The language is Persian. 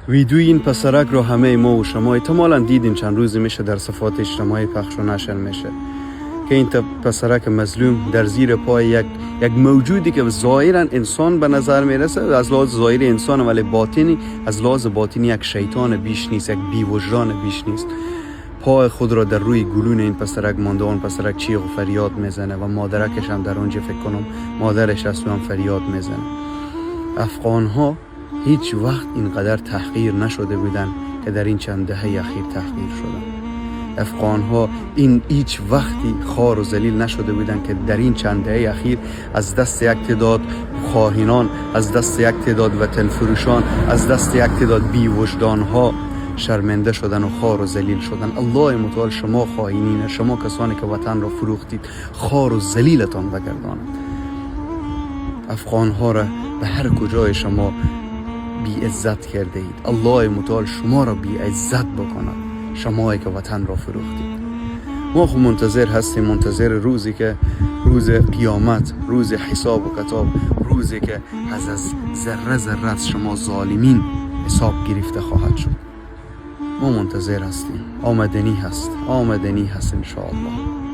ویدیوی این پسرک رو همه ما و شما احتمالاً دیدین، چند روزی میشه در صفحات اجتماعی پخش و نشر میشه که این پسرک مظلوم در زیر پای یک موجودی که ظاهرا انسان به نظر میرسه، از لحاظ ظاهری انسان ولی باطنی، از لحاظ باطنی یک شیطان بیش نیست، یک بی‌وجدان بیش نیست، پای خود را در روی گلون این پسرک مانده. اون پسرک چیغ و فریاد میزنه و مادرکش هم در اونجا فکر کنم مادرش از هم فریاد میزنه. افغان ها هیچ وقت اینقدر تحقیر نشده بودن که در این چند دهه اخیر تحقیر شدن. افغان ها هیچ وقتی خوار و ذلیل نشده بودن که در این چند دهه اخیر از دست یک تعداد خائنان، از دست یک تعداد وطن فروشان، از دست یک تعداد بی وجدان ها شرمنده شدن و خوار و ذلیل شدن. الله متعال شما خائنین، شما کسانی که وطن را فروختید، خوار و ذلیلتان بگرداند. افغان ها را به هر کجای شما بی عزت کرده اید، الله متعال شما را بی عزت بکند، شمایی که وطن را فروختید. ما خب منتظر هستیم، منتظر روزی که روز قیامت، روز حساب و کتاب، روزی که از ذره ذره از شما ظالمین حساب گرفته خواهد شد. ما منتظر هستیم. آمدنی هست ان شاء الله.